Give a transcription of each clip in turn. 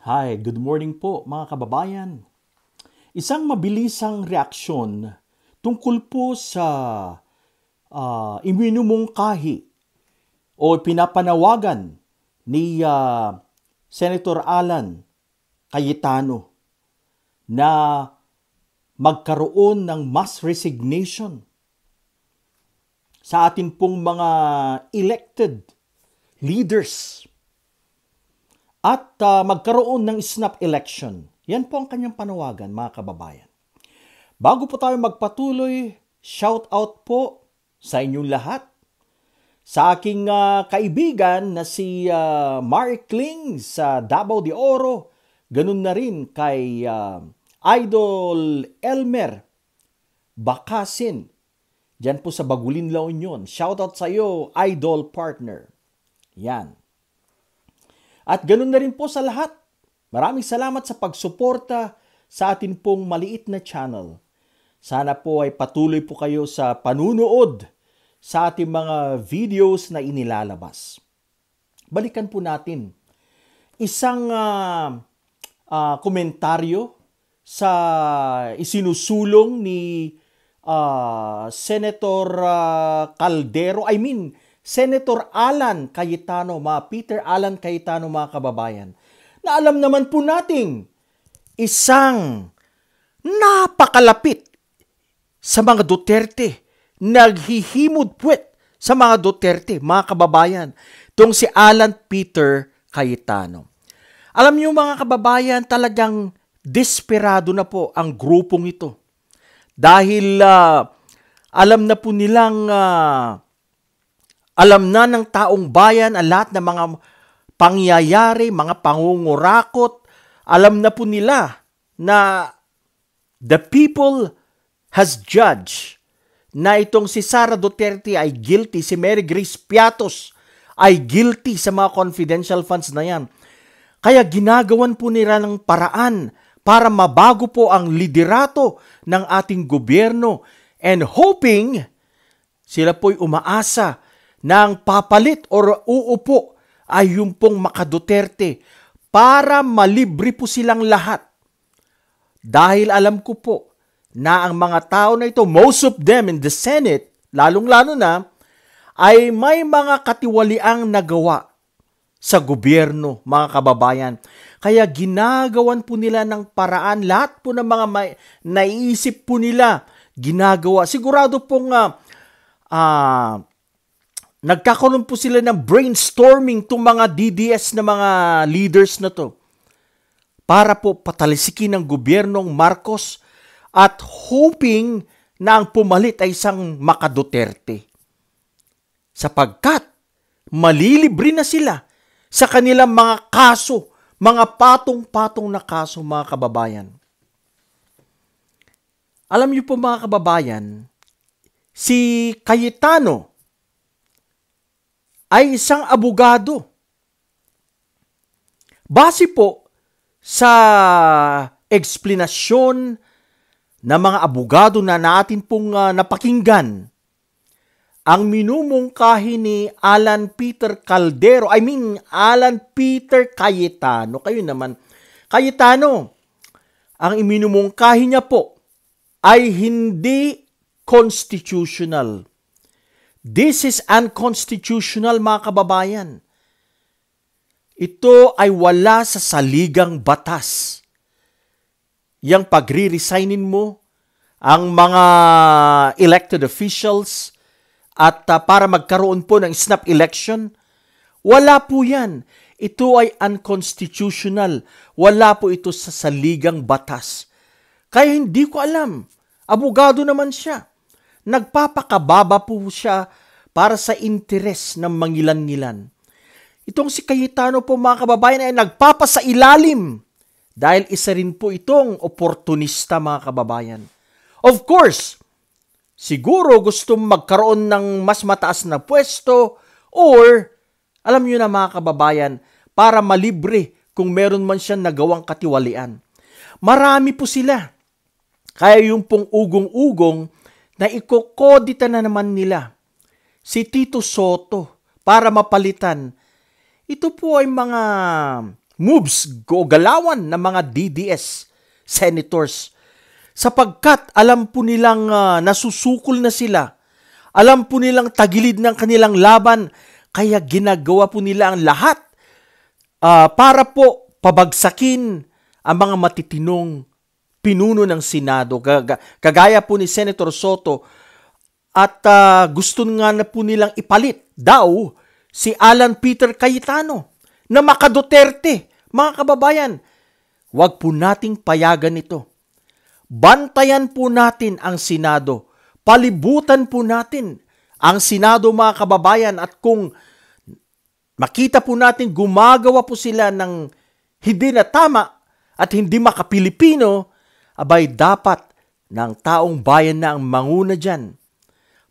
Hi, good morning po mga kababayan. Isang mabilisang reaksyon tungkol po sa iminumungkahi o pinapanawagan ni Senator Alan Cayetano na magkaroon ng mass resignation sa atin pong mga elected leaders at magkaroon ng snap election. Yan po ang kanyang panawagan, mga kababayan. Bago po tayo magpatuloy, shout out po sa inyong lahat. Sa aking kaibigan na si Mark Kling sa Davao de Oro, ganun na rin kay Idol Elmer Bakasin, diyan po sa Bagulin, La Union. Shout out sa iyo, Idol Partner. Yan. At ganun na rin po sa lahat. Maraming salamat sa pagsuporta sa atin pong maliit na channel. Sana po ay patuloy po kayo sa panunood sa ating mga videos na inilalabas. Balikan po natin isang komentaryo sa isinusulong ni Senator Senator Alan Cayetano, Peter Alan Cayetano, mga kababayan, na alam naman po nating isang napakalapit sa mga Duterte, naghihimod puwet sa mga Duterte, mga kababayan, itong si Alan Peter Cayetano. Alam niyo mga kababayan, talagang desperado na po ang grupong ito. Dahil alam na po nilang alam na ng taong bayan ang lahat ng mga pangyayari, mga pangungurakot. Alam na po nila na the people has judged na itong si Sara Duterte ay guilty, si Mary Grace Piatos ay guilty sa mga confidential funds na yan. Kaya ginagawan po nila ng paraan para mabago po ang liderato ng ating gobyerno, and hoping, sila po'y umaasa na ang papalit o uupo ay yung pong Duterte para malibre po silang lahat. Dahil alam ko po na ang mga tao na ito, most of them in the Senate, lalong-lalo na, ay may mga katiwaliang nagawa sa gobyerno, mga kababayan. Kaya ginagawan po nila ng paraan, lahat po ng mga naiisip po nila, ginagawa. Sigurado pong nagkakaroon po sila ng brainstorming itong mga DDS na mga leaders na to para po patalisikin ng gobyernong Marcos at hoping na ang pumalit ay isang Duterte. Sapagkat malilibre na sila sa kanilang mga kaso, mga patong-patong na kaso, mga kababayan. Alam niyo po mga kababayan, si Cayetano ay isang abogado. Base po sa eksplanasyon ng mga abogado na natin pong napakinggan, ang minumungkahi ni Alan Peter Cayetano, kayo naman, Cayetano, ang iminumungkahi niya po ay hindi constitutional. This is unconstitutional, mga kababayan. Ito ay wala sa saligang batas. Yang pagre-resignin mo ang mga elected officials at para magkaroon po ng snap election, wala po yan. Ito ay unconstitutional. Wala po ito sa saligang batas. Kaya hindi ko alam. Abogado naman siya. Nagpapakababa po siya para sa interes ng mangilan-ngilan. Itong si Cayetano po, mga kababayan, ay nagpapasailalim dahil isa rin po itong oportunista, mga kababayan. Of course, siguro gusto magkaroon ng mas mataas na pwesto or, alam nyo na mga kababayan, para malibre kung meron man siyang nagawang katiwalian. Marami po sila. Kaya yung pong ugong-ugong na ikokodita na naman nila si Tito Soto para mapalitan. Ito po ay mga moves o galawan ng mga DDS senators. Sapagkat alam po nilang nasusukol na sila. Alam po nilang tagilid ng kanilang laban. Kaya ginagawa po nila ang lahat para po pabagsakin ang mga matitinong pinuno ng Senado. Kagaya po ni Senator Soto. At gusto nga na po nilang ipalit daw si Alan Peter Cayetano na maka-Duterte. Mga kababayan, huwag po nating payagan ito. Bantayan po natin ang Senado. Palibutan po natin ang Senado, mga kababayan. At kung makita po natin gumagawa po sila ng hindi na tama at hindi maka-Pilipino, abay dapat ng taong bayan na ang manguna dyan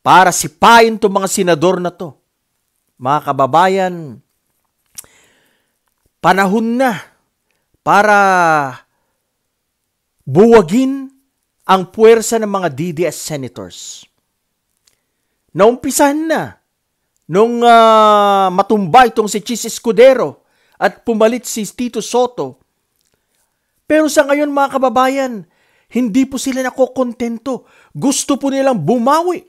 para sipain itong mga senador na to. Mga kababayan, panahon na para buwagin ang puwersa ng mga DDS senators. Naumpisahan na nung matumba itong si Chis Escudero at pumalit si Tito Soto. Pero sa ngayon, mga kababayan, hindi po sila nakokontento. Gusto po nilang bumawi.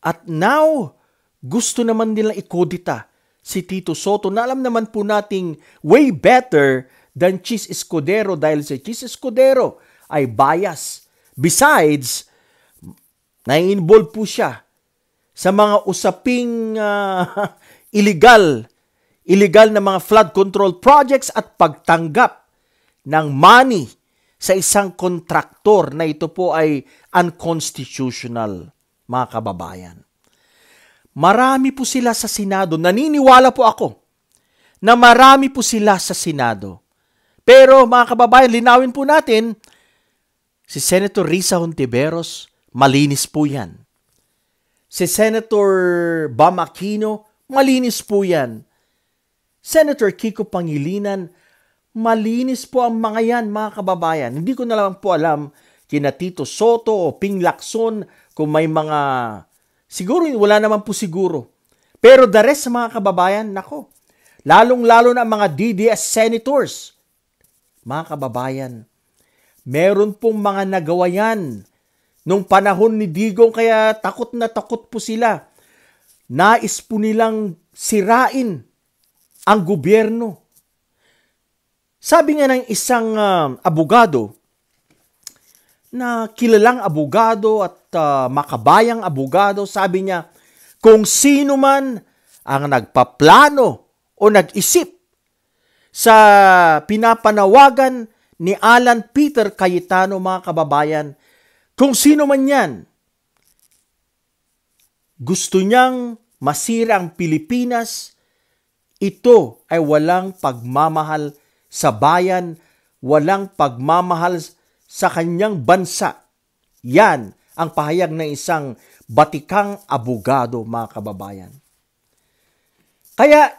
At now, gusto naman nilang ikodita si Tito Soto na alam naman po nating way better than Chis Escudero dahil si Chis Escudero ay bias. Besides, nai-involve po siya sa mga usaping illegal na mga flood control projects at pagtanggap ng money sa isang kontraktor na ito po ay unconstitutional, mga kababayan. Marami po sila sa Senado. Naniniwala po ako na marami po sila sa Senado. Pero mga kababayan, linawin po natin, si Senator Risa Hontiveros, malinis po yan. Si Senator Bam Aquino, malinis po yan. Senator Kiko Pangilinan, malinis po ang mga yan, mga kababayan. Hindi ko na lang po alam kina Tito Soto o Ping Lacson kung may mga, siguro wala naman po siguro. Pero the rest, mga kababayan, nako, lalong-lalo na mga DDS senators, mga kababayan, meron pong mga nagawa yan nung panahon ni Digong kaya takot na takot po sila. Nais po nilang sirain ang gobyerno. Sabi nga ng isang abogado, na kilalang abogado at makabayang abogado, sabi niya, kung sino man ang nagpaplano o nag-isip sa pinapanawagan ni Alan Peter Cayetano, mga kababayan, kung sino man yan, gusto niyang masira ang Pilipinas, ito ay walang pagmamahal sa bayan, walang pagmamahal sa kanyang bansa. Yan ang pahayag ng isang batikang abogado, mga kababayan. Kaya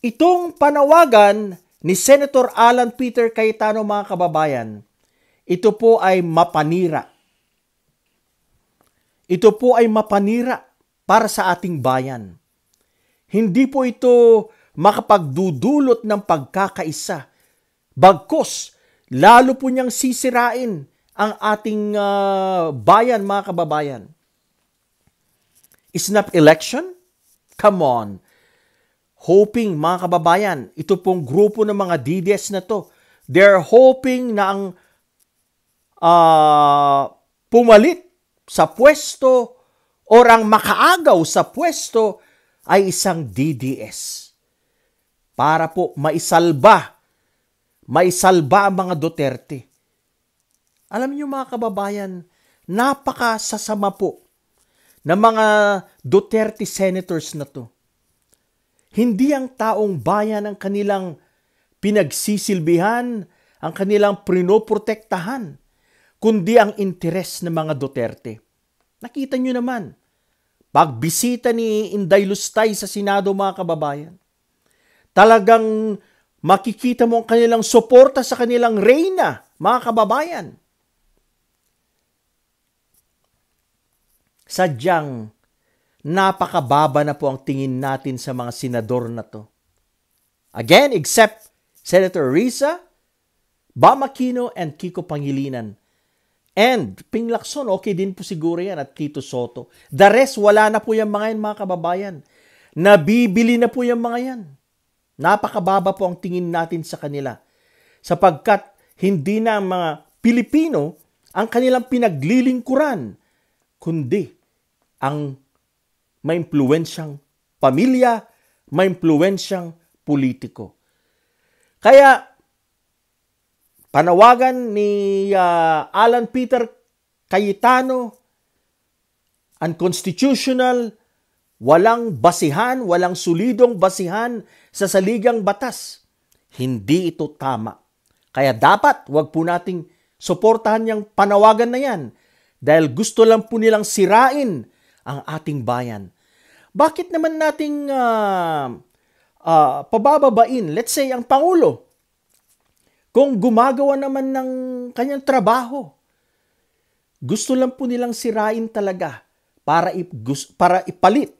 itong panawagan ni Senator Alan Peter Cayetano, mga kababayan, ito po ay mapanira. Ito po ay mapanira para sa ating bayan. Hindi po ito makapagdudulot ng pagkakaisa. Bagkus, lalo po niyang sisirain ang ating bayan, mga kababayan. Snap election? Come on. Hoping, mga kababayan, ito pong grupo ng mga DDS na to, they're hoping na ang pumalit sa pwesto o ang makaagaw sa pwesto ay isang DDS. Para po maisalba ang mga Duterte. Alam niyo, mga kababayan, napakasasama po ng mga Duterte senators na to. Hindi ang taong bayan ang kanilang pinagsisilbihan, ang kanilang prinoprotektahan, kundi ang interes ng mga Duterte. Nakita niyo naman, pagbisita ni Inday Lustay sa Senado, mga kababayan, talagang makikita mo ang kanilang suporta sa kanilang reyna, mga kababayan. Sadyang napakababa na po ang tingin natin sa mga senador na to. Again, except Senator Risa, Bam Aquino, and Kiko Pangilinan. And Ping Lacson, okay din po siguro yan, at Tito Soto. The rest, wala na po yung mga yan, mga kababayan. Nabibili na po yung mga yan. Napakababa po ang tingin natin sa kanila. Sapagkat hindi na ang mga Pilipino ang kanilang pinaglilingkuran, kundi ang maimpluwensyang pamilya, maimpluwensyang politiko. Kaya, panawagan ni Alan Peter Cayetano, unconstitutional, walang basihan, walang solidong basihan sa saligang batas. Hindi ito tama. Kaya dapat, wag po nating suportahan yung panawagan na yan dahil gusto lang po nilang sirain ang ating bayan. Bakit naman nating pabababain? Let's say, ang Pangulo, kung gumagawa naman ng kanyang trabaho, gusto lang po nilang sirain talaga para ipalit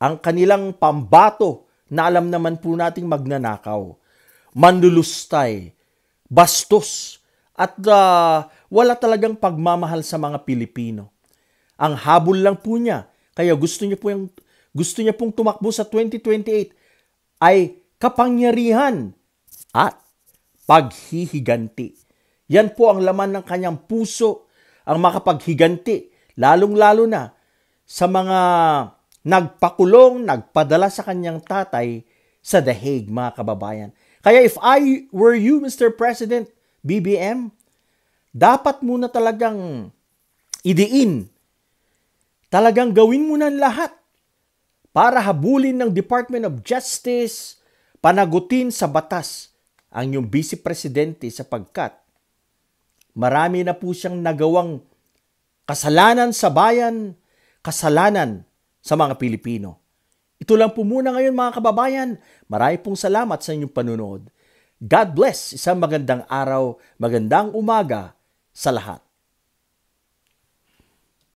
ang kanilang pambato na alam naman po nating magnanakaw, manlulustay, bastos, at wala talagang pagmamahal sa mga Pilipino. Ang habol lang po niya, kaya gusto niya pong tumakbo sa 2028 ay kapangyarihan at paghihiganti. Yan po ang laman ng kanyang puso, ang makapaghiganti, lalong-lalo na sa mga nagpakulong, nagpadala sa kanyang tatay sa The Hague, mga kababayan. Kaya if I were you, Mr. President, BBM, dapat muna talagang idiin, talagang gawin mo ng lahat para habulin ng Department of Justice, panagutin sa batas ang iyong Vice Presidente sapagkat marami na po siyang nagawang kasalanan sa bayan, kasalanan sa mga Pilipino. Ito lang po muna ngayon, mga kababayan. Marami pong salamat sa inyong panunood. God bless. Isang magandang araw, magandang umaga sa lahat.